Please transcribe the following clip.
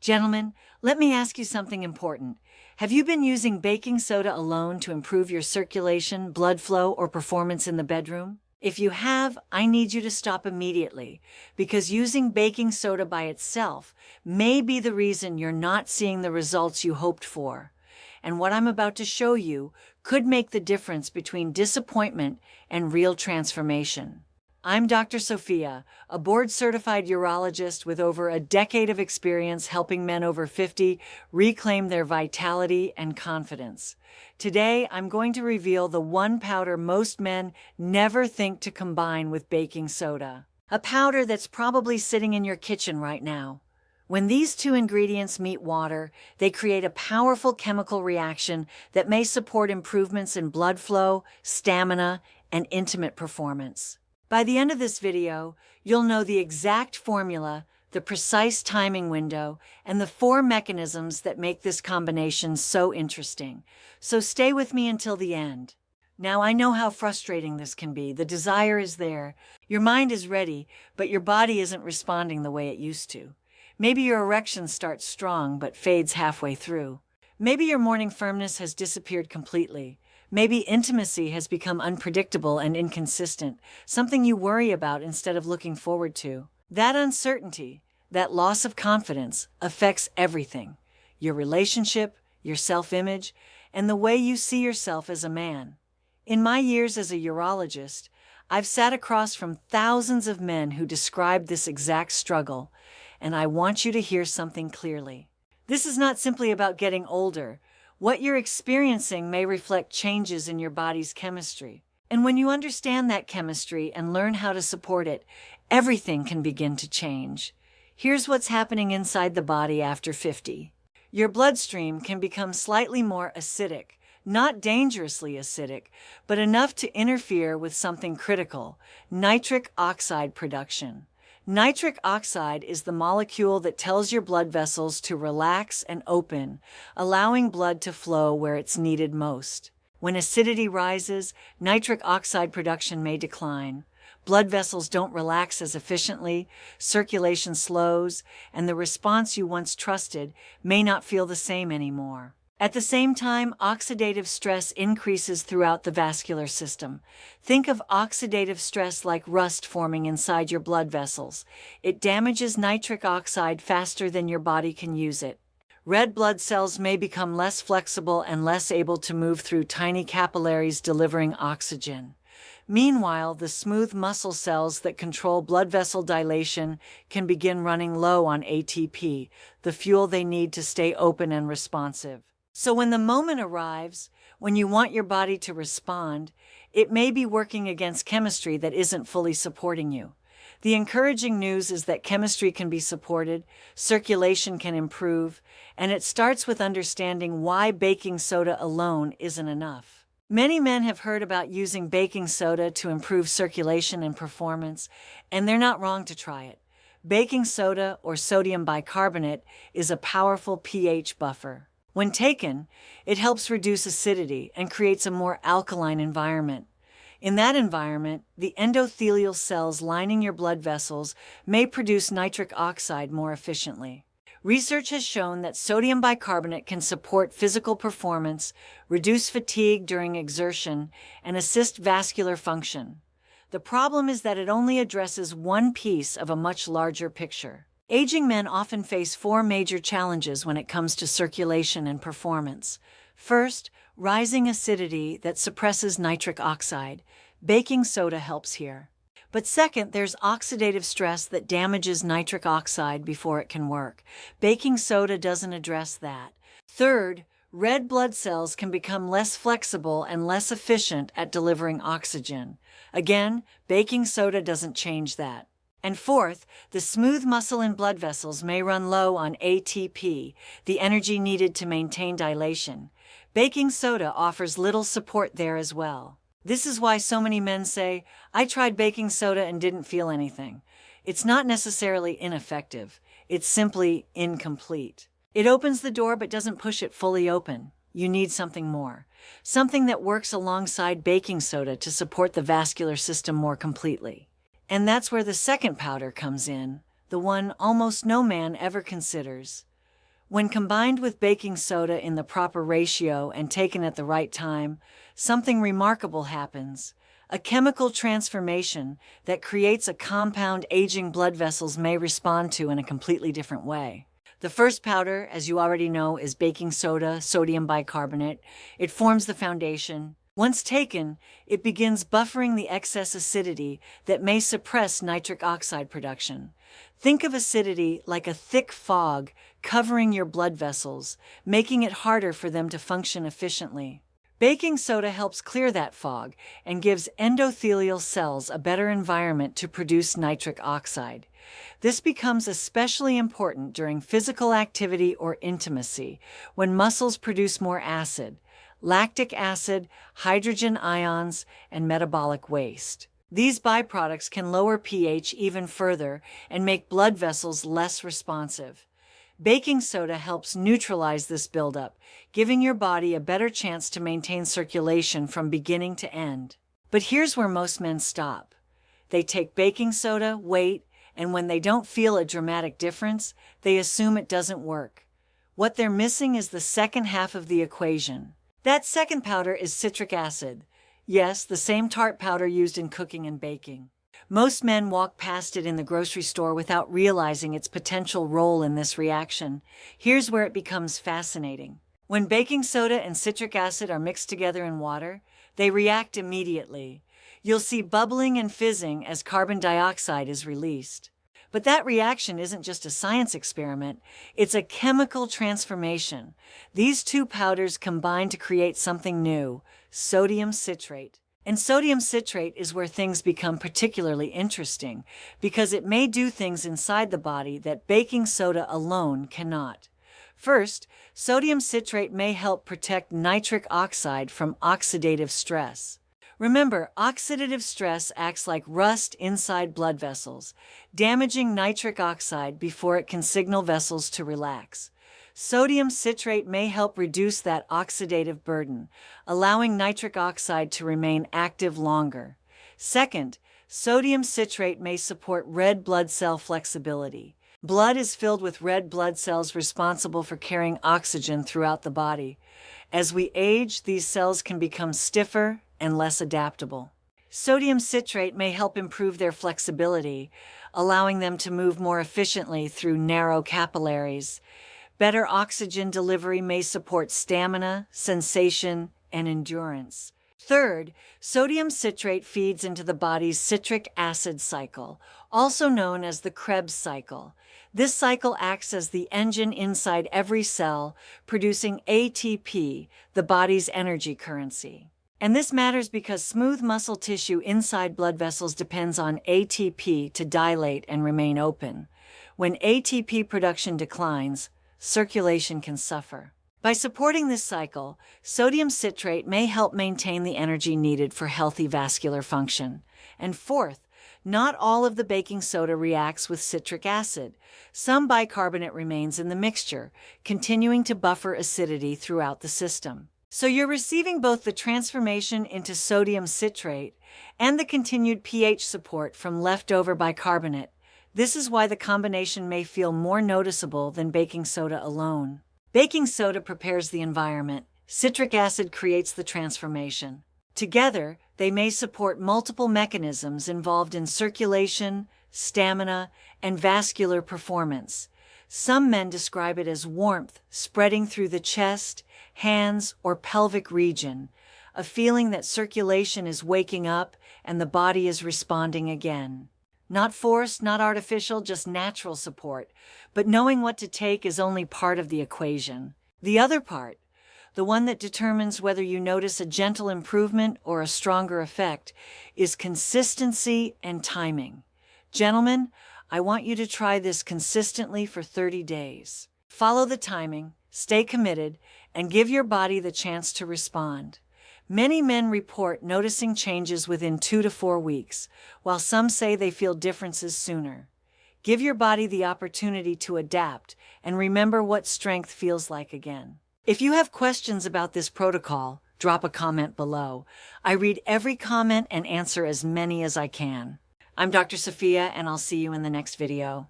Gentlemen, let me ask you something important. Have you been using baking soda alone to improve your circulation, blood flow, or performance in the bedroom? If you have, I need you to stop immediately, because using baking soda by itself may be the reason you're not seeing the results you hoped for. And what I'm about to show you could make the difference between disappointment and real transformation. I'm Dr. Sofia, a board-certified urologist with over a decade of experience helping men over 50 reclaim their vitality and confidence. Today, I'm going to reveal the one powder most men never think to combine with baking soda. A powder that's probably sitting in your kitchen right now. When these two ingredients meet water, they create a powerful chemical reaction that may support improvements in blood flow, stamina, and intimate performance. By the end of this video, you'll know the exact formula, the precise timing window, and the 4 mechanisms that make this combination so interesting. So stay with me until the end. Now, I know how frustrating this can be. The desire is there, your mind is ready, but your body isn't responding the way it used to. Maybe your erection starts strong but fades halfway through. Maybe your morning firmness has disappeared completely. Maybe intimacy has become unpredictable and inconsistent, something you worry about instead of looking forward to. That uncertainty, that loss of confidence, affects everything: your relationship, your self-image, and the way you see yourself as a man. In my years as a urologist, I've sat across from thousands of men who described this exact struggle, and I want you to hear something clearly. This is not simply about getting older. What you're experiencing may reflect changes in your body's chemistry. And when you understand that chemistry and learn how to support it, everything can begin to change. Here's what's happening inside the body after 50. Your bloodstream can become slightly more acidic, not dangerously acidic, but enough to interfere with something critical: nitric oxide production. Nitric oxide is the molecule that tells your blood vessels to relax and open, allowing blood to flow where it's needed most. When acidity rises, nitric oxide production may decline. Blood vessels don't relax as efficiently, circulation slows, and the response you once trusted may not feel the same anymore. At the same time, oxidative stress increases throughout the vascular system. Think of oxidative stress like rust forming inside your blood vessels. It damages nitric oxide faster than your body can use it. Red blood cells may become less flexible and less able to move through tiny capillaries delivering oxygen. Meanwhile, the smooth muscle cells that control blood vessel dilation can begin running low on ATP, the fuel they need to stay open and responsive. So when the moment arrives, when you want your body to respond, it may be working against chemistry that isn't fully supporting you. The encouraging news is that chemistry can be supported, circulation can improve, and it starts with understanding why baking soda alone isn't enough. Many men have heard about using baking soda to improve circulation and performance, and they're not wrong to try it. Baking soda, or sodium bicarbonate, is a powerful pH buffer. When taken, it helps reduce acidity and creates a more alkaline environment. In that environment, the endothelial cells lining your blood vessels may produce nitric oxide more efficiently. Research has shown that sodium bicarbonate can support physical performance, reduce fatigue during exertion, and assist vascular function. The problem is that it only addresses one piece of a much larger picture. Aging men often face 4 major challenges when it comes to circulation and performance. First, rising acidity that suppresses nitric oxide. Baking soda helps here. But second, there's oxidative stress that damages nitric oxide before it can work. Baking soda doesn't address that. Third, red blood cells can become less flexible and less efficient at delivering oxygen. Again, baking soda doesn't change that. And fourth, the smooth muscle in blood vessels may run low on ATP, the energy needed to maintain dilation. Baking soda offers little support there as well. This is why so many men say, "I tried baking soda and didn't feel anything." It's not necessarily ineffective. It's simply incomplete. It opens the door but doesn't push it fully open. You need something more. Something that works alongside baking soda to support the vascular system more completely. And that's where the second powder comes in, the one almost no man ever considers: When combined with baking soda in the proper ratio and taken at the right time, something remarkable happens. A chemical transformation that creates a compound aging blood vessels may respond to in a completely different way. The first powder, as you already know, is baking soda, sodium bicarbonate. It forms the foundation. Once taken, it begins buffering the excess acidity that may suppress nitric oxide production. Think of acidity like a thick fog covering your blood vessels, making it harder for them to function efficiently. Baking soda helps clear that fog and gives endothelial cells a better environment to produce nitric oxide. This becomes especially important during physical activity or intimacy, when muscles produce more acid, lactic acid, hydrogen ions, and metabolic waste. These byproducts can lower pH even further and make blood vessels less responsive. Baking soda helps neutralize this buildup, giving your body a better chance to maintain circulation from beginning to end. But here's where most men stop. They take baking soda, wait, and when they don't feel a dramatic difference, they assume it doesn't work. What they're missing is the second half of the equation. That second powder is citric acid. Yes, the same tart powder used in cooking and baking. Most men walk past it in the grocery store without realizing its potential role in this reaction. Here's where it becomes fascinating. When baking soda and citric acid are mixed together in water, they react immediately. You'll see bubbling and fizzing as carbon dioxide is released. But that reaction isn't just a science experiment, it's a chemical transformation. These two powders combine to create something new, sodium citrate. And sodium citrate is where things become particularly interesting, because it may do things inside the body that baking soda alone cannot. First, sodium citrate may help protect nitric oxide from oxidative stress. Remember, oxidative stress acts like rust inside blood vessels, damaging nitric oxide before it can signal vessels to relax. Sodium citrate may help reduce that oxidative burden, allowing nitric oxide to remain active longer. Second, sodium citrate may support red blood cell flexibility. Blood is filled with red blood cells responsible for carrying oxygen throughout the body. As we age, these cells can become stiffer and less adaptable. Sodium citrate may help improve their flexibility, allowing them to move more efficiently through narrow capillaries. Better oxygen delivery may support stamina, sensation, and endurance. Third, sodium citrate feeds into the body's citric acid cycle, also known as the Krebs cycle. This cycle acts as the engine inside every cell, producing ATP, the body's energy currency. And this matters because smooth muscle tissue inside blood vessels depends on ATP to dilate and remain open. When ATP production declines, circulation can suffer. By supporting this cycle, sodium citrate may help maintain the energy needed for healthy vascular function. And fourth, not all of the baking soda reacts with citric acid. Some bicarbonate remains in the mixture, continuing to buffer acidity throughout the system. So you're receiving both the transformation into sodium citrate and the continued pH support from leftover bicarbonate. This is why the combination may feel more noticeable than baking soda alone. Baking soda prepares the environment. Citric acid creates the transformation. Together, they may support multiple mechanisms involved in circulation, stamina, and vascular performance. Some men describe it as warmth spreading through the chest, hands, or pelvic region, a feeling that circulation is waking up and the body is responding again. Not forced, not artificial, just natural support. But knowing what to take is only part of the equation. The other part, the one that determines whether you notice a gentle improvement or a stronger effect, is consistency and timing. Gentlemen, I want you to try this consistently for 30 days. Follow the timing, stay committed, and give your body the chance to respond. Many men report noticing changes within 2 to 4 weeks, while some say they feel differences sooner. Give your body the opportunity to adapt and remember what strength feels like again. If you have questions about this protocol, drop a comment below. I read every comment and answer as many as I can. I'm Dr. Sofia, and I'll see you in the next video.